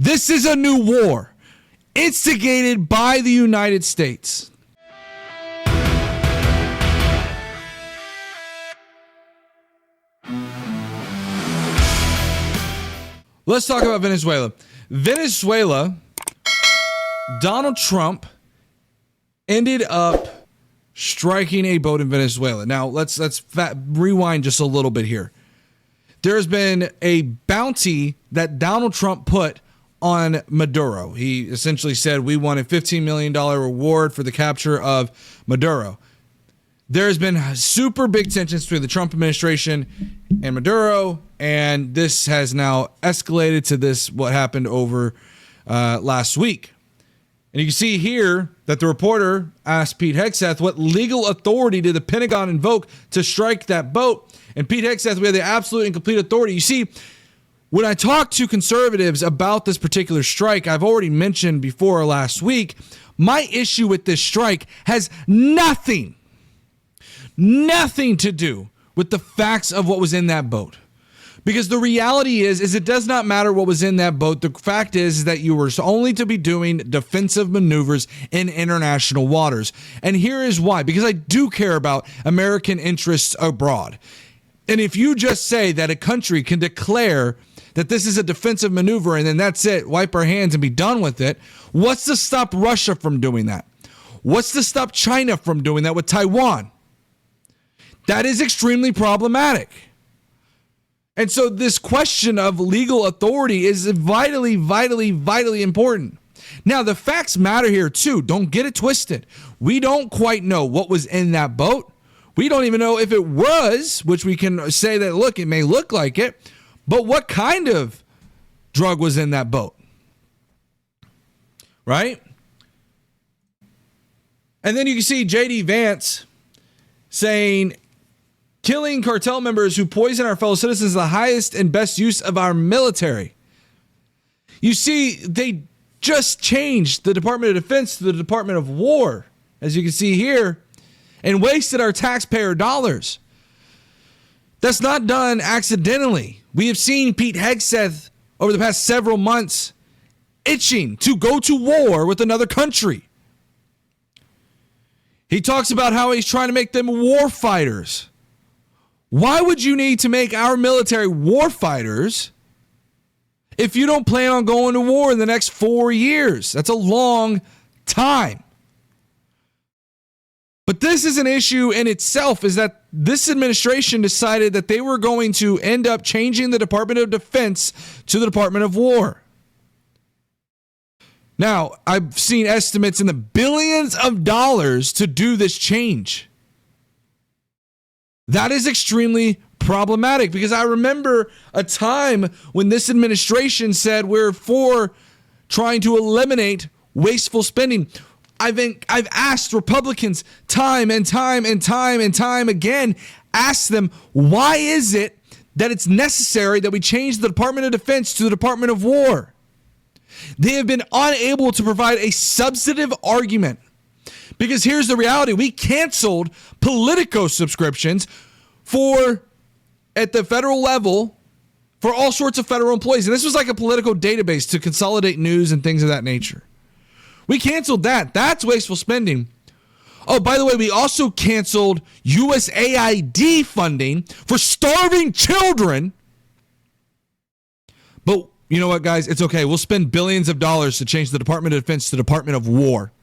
This is a new war instigated by the United States. Let's talk about Venezuela. Venezuela, Donald Trump ended up striking a boat in Venezuela. Now, let's rewind just a little bit here. There's been a bounty that Donald Trump put on Maduro. He essentially said, we want a $15 million reward for the capture of Maduro. There's been super big tensions between the Trump administration and Maduro, and this has now escalated to this, what happened over last week. And you can see here that the reporter asked Pete Hegseth, what legal authority did the Pentagon invoke to strike that boat? And Pete Hegseth, we have the absolute and complete authority. You see, when I talk to conservatives about this particular strike, I've already mentioned before last week, my issue with this strike has nothing to do with the facts of what was in that boat. Because the reality is it does not matter what was in that boat. The fact is that you were only to be doing defensive maneuvers in international waters. And here is why. Because I do care about American interests abroad. And if you just say that a country can declare that this is a defensive maneuver and then that's it, wipe our hands and be done with it, what's to stop Russia from doing that? What's to stop China from doing that with Taiwan? That is extremely problematic. And so this question of legal authority is vitally, vitally, vitally important. Now, the facts matter here too. Don't get it twisted. We don't quite know what was in that boat. We don't even know if it was, which we can say that, look, it may look like it, but what kind of drug was in that boat? Right? And then you can see J.D. Vance saying, killing cartel members who poison our fellow citizens is the highest and best use of our military. You see, they just changed the Department of Defense to the Department of War, as you can see here, and wasted our taxpayer dollars. That's not done accidentally. We have seen Pete Hegseth over the past several months itching to go to war with another country. He talks about how he's trying to make them war fighters. Why would you need to make our military war fighters if you don't plan on going to war in the next 4 years? That's a long time. But this is an issue in itself, is that this administration decided that they were going to end up changing the Department of Defense to the Department of War. Now, I've seen estimates in the billions of dollars to do this change. That is extremely problematic, because I remember a time when this administration said we're for trying to eliminate wasteful spending. I've asked Republicans time and time again, asked them, why is it that it's necessary that we change the Department of Defense to the Department of War? They have been unable to provide a substantive argument. Because here's the reality. We canceled Politico subscriptions at the federal level for all sorts of federal employees. And this was like a Politico database to consolidate news and things of that nature. We canceled that. That's wasteful spending. Oh, by the way, we also canceled USAID funding for starving children. But you know what, guys? It's okay. We'll spend billions of dollars to change the Department of Defense to the Department of War.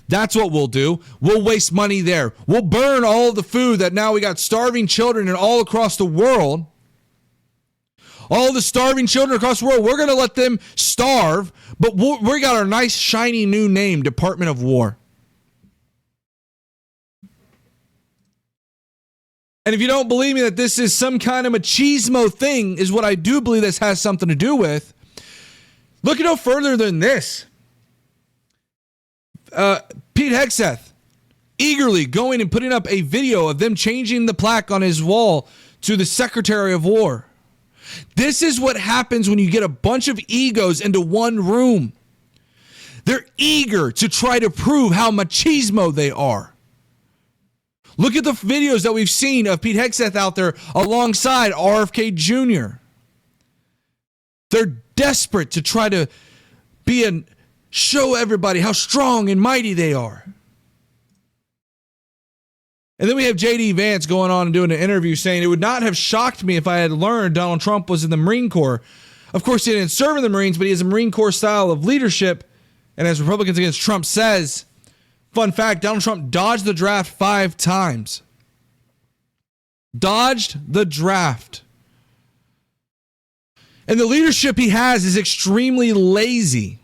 That's what we'll do. We'll waste money there. We'll burn all the food that now we got starving children in all across the world. All the starving children across the world, we're going to let them starve, but we got our nice, shiny new name, Department of War. And if you don't believe me that this is some kind of machismo thing, is what I do believe this has something to do with, look no further than this. Pete Hegseth eagerly going and putting up a video of them changing the plaque on his wall to the Secretary of War. This is what happens when you get a bunch of egos into one room. They're eager to try to prove how machismo they are. Look at the videos that we've seen of Pete Hegseth out there alongside RFK Jr. They're desperate to try to show everybody how strong and mighty they are. And then we have J.D. Vance going on and doing an interview saying, it would not have shocked me if I had learned Donald Trump was in the Marine Corps. Of course, he didn't serve in the Marines, but he has a Marine Corps style of leadership. And as Republicans Against Trump says, fun fact, Donald Trump dodged the draft 5 times. Dodged the draft. And the leadership he has is extremely lazy.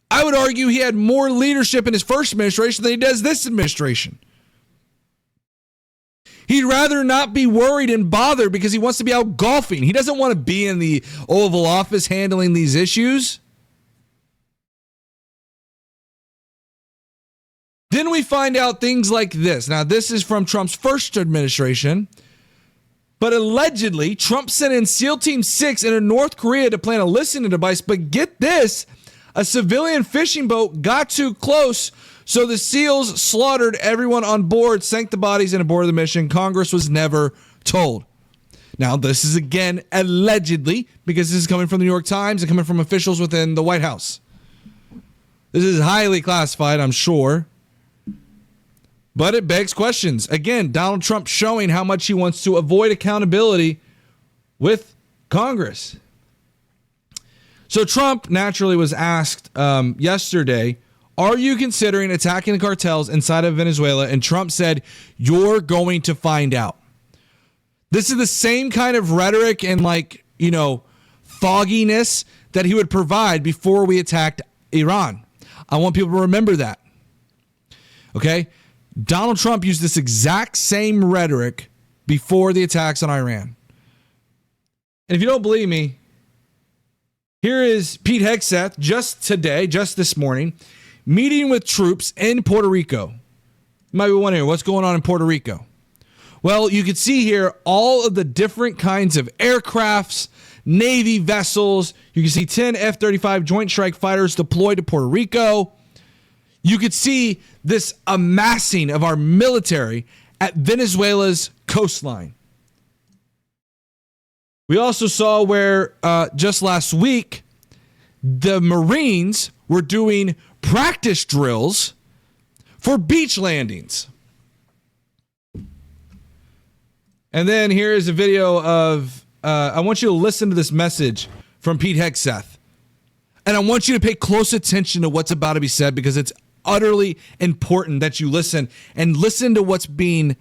I would argue he had more leadership in his first administration than he does this administration. He'd rather not be worried and bothered because he wants to be out golfing. He doesn't want to be in the Oval Office handling these issues. Then we find out things like this. Now, this is from Trump's first administration. But allegedly, Trump sent in SEAL Team 6 into North Korea to plant a listening device. But get this, a civilian fishing boat got too close, so the SEALs slaughtered everyone on board, sank the bodies, and aborted the mission. Congress was never told. Now, this is, again, allegedly, because this is coming from the New York Times and coming from officials within the White House. This is highly classified, I'm sure. But it begs questions. Again, Donald Trump showing how much he wants to avoid accountability with Congress. So Trump naturally was asked yesterday, are you considering attacking the cartels inside of Venezuela? And Trump said, you're going to find out. This is the same kind of rhetoric and fogginess that he would provide before we attacked Iran. I want people to remember that. Okay? Donald Trump used this exact same rhetoric before the attacks on Iran. And if you don't believe me, here is Pete Hegseth just this morning, meeting with troops in Puerto Rico. You might be wondering, what's going on in Puerto Rico? Well, you can see here all of the different kinds of aircrafts, Navy vessels. You can see 10 F-35 Joint Strike Fighters deployed to Puerto Rico. You could see this amassing of our military at Venezuela's coastline. We also saw where just last week, the Marines were doing practice drills for beach landings. And then here is a video of, I want you to listen to this message from Pete Hegseth. And I want you to pay close attention to what's about to be said because it's utterly important that you listen to what's being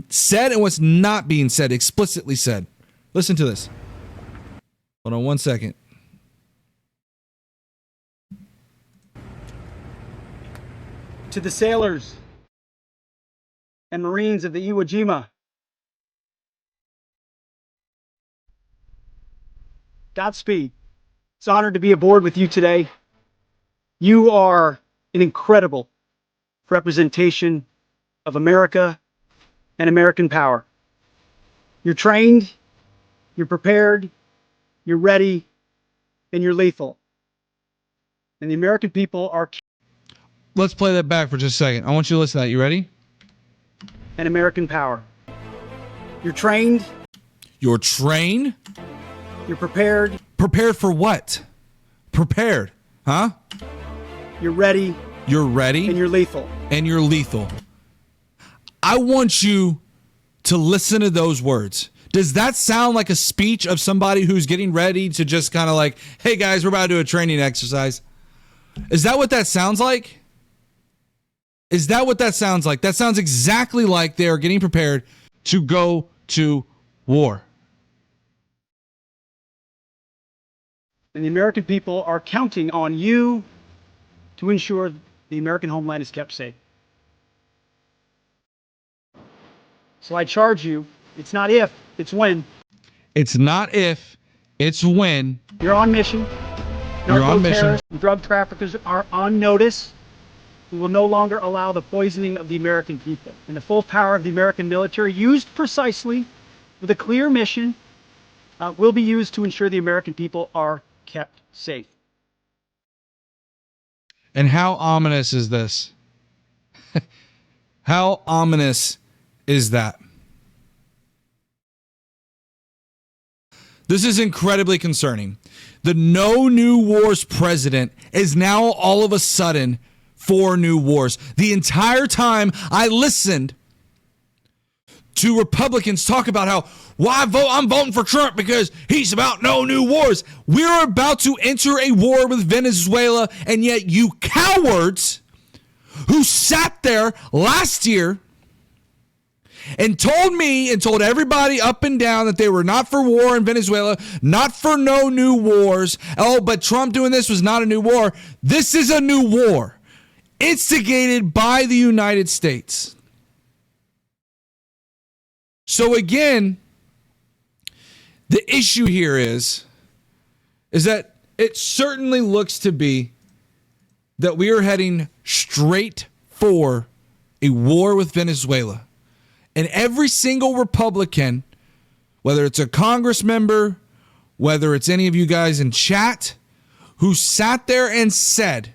said and what's not being said, explicitly said. Listen to this. Hold on one second. To the sailors and Marines of the Iwo Jima, Godspeed. It's an honor to be aboard with you today. You are an incredible representation of America and American power. You're trained, you're prepared, you're ready, and you're lethal. And the American people are... Let's play that back for just a second. I want you to listen to that. You ready? And American power. You're trained. You're trained? You're prepared. Prepared for what? Prepared, huh? You're ready. You're ready. And you're lethal. And you're lethal. I want you to listen to those words. Does that sound like a speech of somebody who's getting ready to just kind of like, hey guys, we're about to do a training exercise? Is that what that sounds like? Is that what that sounds like? That sounds exactly like they are getting prepared to go to war. And the American people are counting on you to ensure the American homeland is kept safe. So I charge you, it's not if, it's when. It's not if, it's when. You're on mission. You're on mission. Drug traffickers are on notice. We will no longer allow the poisoning of the American people. And the full power of the American military, used precisely with a clear mission, will be used to ensure the American people are kept safe. And how ominous is this? How ominous is that? This is incredibly concerning. The no new wars president is now all of a sudden for new wars. The entire time I listened to Republicans talk about how, I'm voting for Trump because he's about no new wars. We're about to enter a war with Venezuela, and yet you cowards who sat there last year and told me and told everybody up and down that they were not for war in Venezuela, not for no new wars. Oh, but Trump doing this was not a new war. This is a new war instigated by the United States. So again, the issue here is that it certainly looks to be that we are heading straight for a war with Venezuela. And every single Republican, whether it's a Congress member, whether it's any of you guys in chat, who sat there and said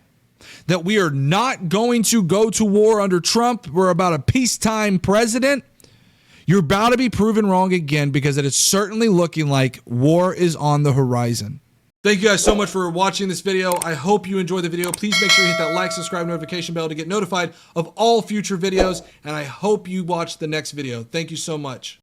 that we are not going to go to war under Trump, we're about a peacetime president, you're about to be proven wrong again, because it is certainly looking like war is on the horizon. Thank you guys so much for watching this video. I hope you enjoyed the video. Please make sure you hit that like, subscribe, notification bell to get notified of all future videos. And I hope you watch the next video. Thank you so much.